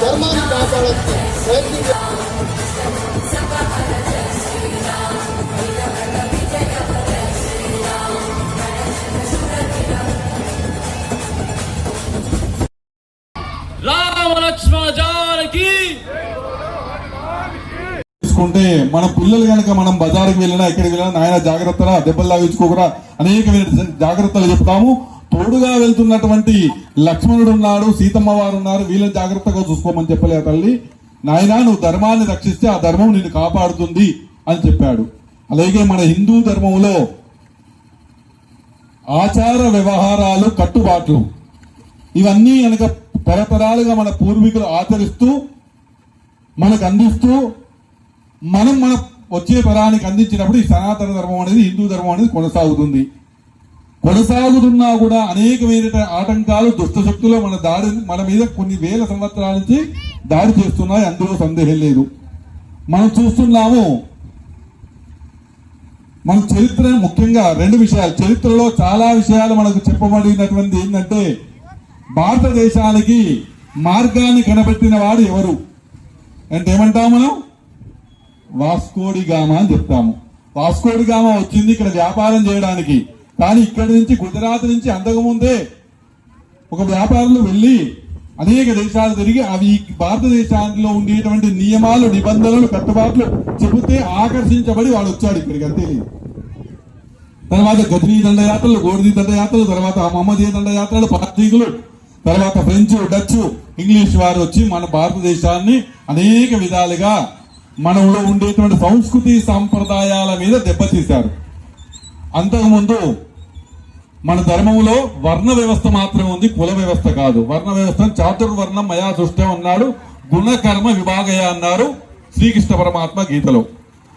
ధర్మాన్ని కాపాడచ్చు ప్రయత్నం. తీసుకుంటే మన పిల్లలు కనుక మనం బజార్కి వెళ్ళినా ఎక్కడికి వెళ్ళినా నాయన జాగ్రత్తగా దెబ్బలు లాగించుకోకరా అనేకమైన జాగ్రత్తలు చెప్తాము. తోడుగా వెళ్తున్నటువంటి లక్ష్మణుడు ఉన్నాడు, సీతమ్మ వారు ఉన్నారు, వీళ్ళని జాగ్రత్తగా చూసుకోమని చెప్పలే తల్లి. నాయన నువ్వు ధర్మాన్ని రక్షిస్తే ఆ ధర్మం నిన్ను కాపాడుతుంది అని చెప్పాడు. అలాగే మన హిందూ ధర్మంలో ఆచార వ్యవహారాలు, కట్టుబాట్లు ఇవన్నీ కనుక తరతరాలుగా మన పూర్వీకులు ఆచరిస్తూ మనకు అందిస్తూ మనం మన వచ్చే తరానికి అందించినప్పుడు ఈ సనాతన ధర్మం అనేది, హిందూ ధర్మం అనేది కొనసాగుతున్నా కూడా అనేకమైన ఆటంకాలు, దుష్టశక్తులు మన మీద కొన్ని వేల సంవత్సరాల నుంచి దాడి చేస్తున్నాయి. అందులో సందేహం లేదు. మనం చూస్తున్నాము. మన చరిత్ర ముఖ్యంగా రెండు విషయాలు, చరిత్రలో చాలా విషయాలు మనకు చెప్పబడినటువంటి ఏంటంటే భారతదేశానికి మార్గాన్ని కనిపెట్టిన వాడు ఎవరు అంటే ఏమంటాము మనం? వాస్కోడి గామా అని చెప్తాము. వాస్కోడి గామా వచ్చింది ఇక్కడ వ్యాపారం చేయడానికి. కానీ ఇక్కడి నుంచి గుజరాత్ నుంచి అంతకుముందే ఒక వ్యాపారులు వెళ్లి అనేక దేశాలు తిరిగి అవి భారతదేశంలో ఉండేటువంటి నియమాలు, నిబంధనలు, కట్టుబాట్లు చెబితే ఆకర్షించబడి వాడు వచ్చాడు ఇక్కడికి. అంతే. తర్వాత గజనీ దండయాత్రలు, గోడిది దండయాత్రలు, తర్వాత మహమ్మదీయ దండయాత్రలు, పార్టీకులు, తర్వాత ఫ్రెంచ్, డచ్, ఇంగ్లీష్ వారు వచ్చి మన భారతదేశాన్ని అనేక విధాలుగా మనలో ఉండేటువంటి సంస్కృతి సాంప్రదాయాల మీద దెబ్బతీశారు. అంతకుముందు మన ధర్మంలో వర్ణ వ్యవస్థ మాత్రమే ఉంది, కుల వ్యవస్థ కాదు. వర్ణ వ్యవస్థ చాతుర్వర్ణం మయా సృష్టం అన్నాడు, గుణకర్మ విభాగయ అన్నారు శ్రీకృష్ణ పరమాత్మ గీతలో.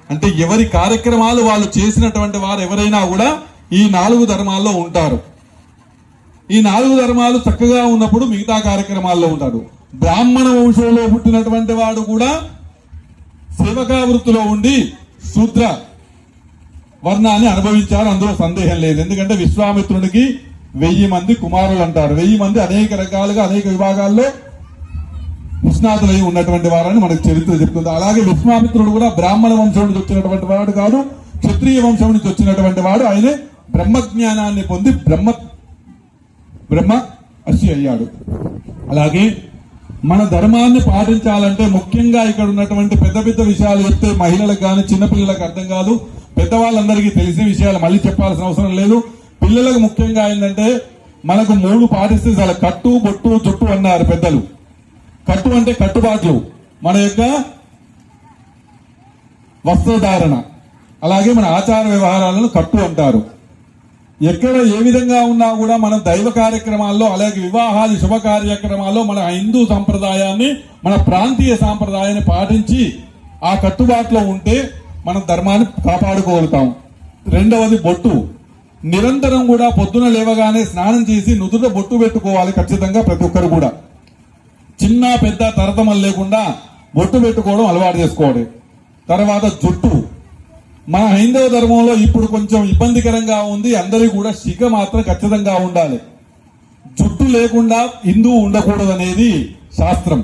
అంటే ఎవరి కార్యక్రమాలు వాళ్ళు చేసినటువంటి వారు ఎవరైనా కూడా ఈ 4 ధర్మాల్లో ఉంటారు. ఈ 4 ధర్మాలు చక్కగా ఉన్నప్పుడు మిగతా కార్యక్రమాల్లో ఉంటాడు. బ్రాహ్మణ వంశంలో పుట్టినటువంటి వాడు కూడా సేవకా వృత్తిలో ఉండి శూద్ర వర్ణాన్ని అనుభవించారు. అందులో సందేహం లేదు. ఎందుకంటే విశ్వామిత్రునికి 1000 మంది కుమారులు అంటారు. 1000 మంది అనేక రకాలుగా అనేక విభాగాల్లో నిష్ణాతులై ఉన్నటువంటి వారని మనకు చరిత్ర చెప్తుంది. అలాగే విశ్వామిత్రుడు కూడా బ్రాహ్మణ వంశం నుంచి వచ్చినటువంటి వాడు కాదు, క్షత్రియ వంశం నుంచి వచ్చినటువంటి వాడు. ఆయనే బ్రహ్మజ్ఞానాన్ని పొంది బ్రహ్మ అర్షి అయ్యాడు. అలాగే మన ధర్మాన్ని పాటించాలంటే ముఖ్యంగా ఇక్కడ ఉన్నటువంటి పెద్ద పెద్ద విషయాలు చెప్తే మహిళలకు కానీ చిన్నపిల్లలకు అర్థం కాదు. పెద్దవాళ్ళందరికీ తెలిసిన విషయాలు మళ్ళీ చెప్పాల్సిన అవసరం లేదు. పిల్లలకు ముఖ్యంగా ఏంటంటే మనకు 3 పాటిస్తే చాలా కట్టు, బొట్టు, జుట్టు అన్నారు పెద్దలు. కట్టు అంటే కట్టుబాట్లు, మన యొక్క వస్త్రధారణ, అలాగే మన ఆచార వ్యవహారాలను కట్టు అంటారు. ఎక్కడ ఏ విధంగా ఉన్నా కూడా మనం దైవ కార్యక్రమాల్లో, అలాగే వివాహాది శుభ కార్యక్రమాల్లో మన హిందూ సంప్రదాయాన్ని, మన ప్రాంతీయ సాంప్రదాయాన్ని పాటించి ఆ కట్టుబాట్లో ఉంటే మనం ధర్మాన్ని కాపాడుకోగలుగుతాం. రెండవది బొట్టు. నిరంతరం కూడా పొద్దున లేవగానే స్నానం చేసి నుదుట బొట్టు పెట్టుకోవాలి ఖచ్చితంగా ప్రతి ఒక్కరు కూడా. చిన్న పెద్ద తరతమలు లేకుండా బొట్టు పెట్టుకోవడం అలవాటు చేసుకోవాలి. తర్వాత జుట్టు. మన హైందవ ధర్మంలో ఇప్పుడు కొంచెం ఇబ్బందికరంగా ఉంది. అందరికీ కూడా సిగ మాత్రం ఖచ్చితంగా ఉండాలి. జుట్టు లేకుండా హిందువు ఉండకూడదు అనేది శాస్త్రం.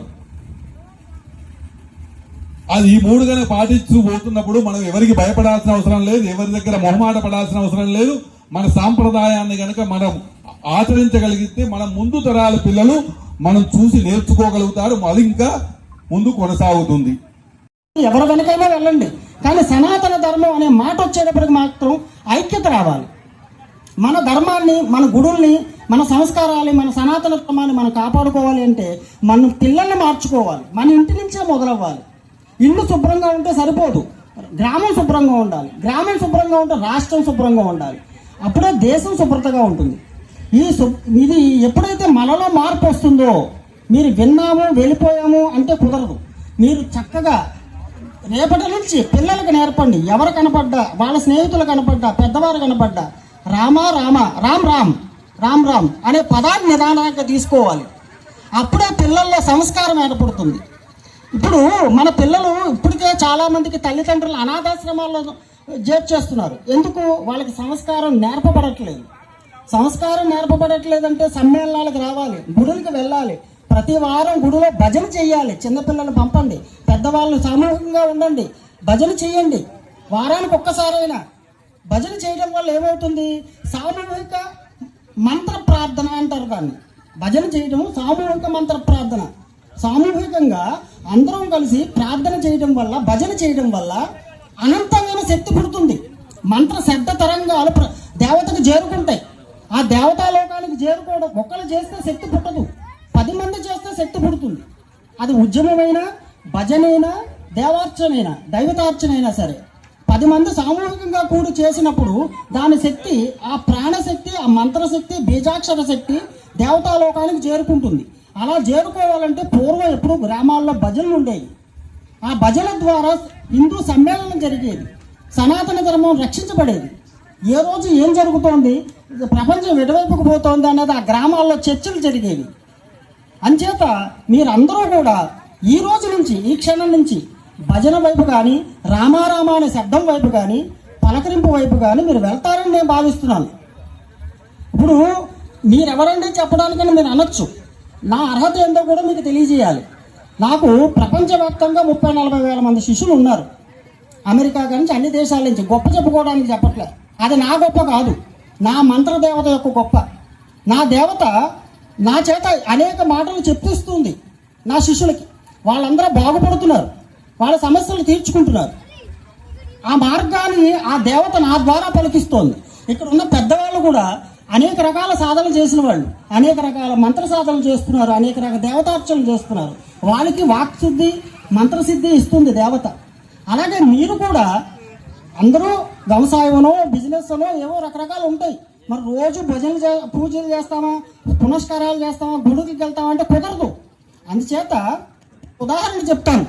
అది ఈ 3 కనుక పాటిస్తూ పోతున్నప్పుడు మనం ఎవరికి భయపడాల్సిన అవసరం లేదు, ఎవరి దగ్గర మొహమాట పడాల్సిన అవసరం లేదు. మన సాంప్రదాయాన్ని కనుక మనం ఆచరించగలిగితే మన ముందు తరాల పిల్లలు మనం చూసి నేర్చుకోగలుగుతారు. అది ఇంకా ముందు కొనసాగుతుంది. ఎవరి వెనకైనా వెళ్ళండి, కానీ సనాతన ధర్మం అనే మాట వచ్చేటప్పటికి మాత్రం ఐక్యత రావాలి. మన ధర్మాన్ని, మన గుడుల్ని, మన సంస్కారాన్ని, మన సనాతన ధర్మాన్ని మనం కాపాడుకోవాలి అంటే మన పిల్లల్ని మార్చుకోవాలి. మన ఇంటి నుంచే మొదలవ్వాలి. ఇల్లు శుభ్రంగా ఉంటే సరిపోదు, గ్రామం శుభ్రంగా ఉండాలి. గ్రామం శుభ్రంగా ఉంటే రాష్ట్రం శుభ్రంగా ఉండాలి. అప్పుడే దేశం శుభ్రతగా ఉంటుంది. ఇది ఎప్పుడైతే మనలో మార్పు వస్తుందో, మీరు విన్నాము వెళ్ళిపోయాము అంటే కుదరదు. మీరు చక్కగా రేపటి నుంచి పిల్లలకు నేర్పండి. ఎవరు కనపడ్డా, వాళ్ళ స్నేహితులు కనపడ్డా, పెద్దవారు కనపడ్డా రామ రామ, రామ్ రామ్, రామ్ రామ్ అనే పదాన్ని నిదానంగా తీసుకోవాలి. అప్పుడే పిల్లల్లో సంస్కారం ఏర్పడుతుంది. ఇప్పుడు మన పిల్లలు ఇప్పటికే చాలా మందికి తల్లిదండ్రులు అనాథాశ్రమాల్లో చేర్చేస్తున్నారు. ఎందుకు? వాళ్ళకి సంస్కారం నేర్పబడట్లేదు. సంస్కారం నేర్పబడట్లేదంటే సమ్మేళనాలకు రావాలి, గుడులకు వెళ్ళాలి, ప్రతి వారం గుడిలో భజన చేయాలి. చిన్నపిల్లలు పంపండి, పెద్దవాళ్ళు సామూహికంగా ఉండండి, భజన చేయండి. వారానికి ఒక్కసారైనా భజన చేయడం వల్ల ఏమవుతుంది? సామూహిక మంత్ర ప్రార్థన అంటారు దాన్ని. భజన చేయడం సామూహిక మంత్ర ప్రార్థన. సామూహికంగా అందరం కలిసి ప్రార్థన చేయడం వల్ల, భజన చేయడం వల్ల అనంతమైన శక్తి పుడుతుంది. మంత్ర శబ్ద తరంగాలు దేవతకు చేరుకుంటాయి. ఆ దేవతాలోకానికి చేరుకోవడం ఒక్కరు చేస్తే శక్తి పుట్టదు, 10 మంది చేస్తే శక్తి పుడుతుంది. అది ఉద్యమమైనా, భజనైనా, దేవార్చనైనా, దైవతార్చనైనా సరే 10 మంది సామూహికంగా కూడి చేసినప్పుడు దాని శక్తి, ఆ ప్రాణశక్తి, ఆ మంత్రశక్తి, బీజాక్షర శక్తి దేవతాలోకానికి చేరుకుంటుంది. అలా చేరుకోవాలంటే పూర్వం ఎప్పుడు గ్రామాల్లో భజనలు ఉండేవి. ఆ భజన ద్వారా హిందూ సమ్మేళనం జరిగేది, సనాతన ధర్మం రక్షించబడేది. ఏ రోజు ఏం జరుగుతోంది, ప్రపంచం ఎటువైపుకు పోతోంది అనేది ఆ గ్రామాల్లో చర్చలు జరిగేవి. అంచేత మీరందరూ కూడా ఈ రోజు నుంచి, ఈ క్షణం నుంచి భజన వైపు కానీ, రామారామ అనే శబ్దం వైపు కానీ, పలకరింపు వైపు కానీ మీరు వెళ్తారని నేను భావిస్తున్నాను. ఇప్పుడు మీరెవరండి చెప్పడానికని మీరు అనొచ్చు. నా అర్హత ఏంటో కూడా మీకు తెలియజేయాలి. నాకు ప్రపంచవ్యాప్తంగా 30-40 వేల మంది శిష్యులు ఉన్నారు. అమెరికా నుంచి, అన్ని దేశాల నుంచి. గొప్ప చెప్పుకోవడానికి చెప్పట్లే, అది నా గొప్ప కాదు, నా మంత్రదేవత యొక్క గొప్ప. నా దేవత నా చేత అనేక మాటలు చెప్పిస్తుంది నా శిష్యులకి. వాళ్ళందరూ బాగుపడుతున్నారు, వాళ్ళ సమస్యలు తీర్చుకుంటున్నారు. ఆ మార్గాన్ని ఆ దేవత నా ద్వారా పలికిస్తోంది. ఇక్కడ ఉన్న పెద్దవాళ్ళు కూడా అనేక రకాల సాధనలు చేసిన వాళ్ళు, అనేక రకాల మంత్ర సాధనలు చేస్తున్నారు, అనేక రకాల దేవతార్చనలు చేస్తున్నారు. వాళ్ళకి వాక్శుద్ధి, మంత్రసిద్ధి ఇస్తుంది దేవత. అలాగే మీరు కూడా అందరూ వ్యవసాయమనో, బిజినెస్ అనో ఏవో రకరకాలు ఉంటాయి. మరి రోజు భజనలు పూజలు చేస్తామా, పునస్కారాలు చేస్తామా, గుడికి వెళ్తామా అంటే కుదరదు. అందుచేత ఉదాహరణ చెప్తాను.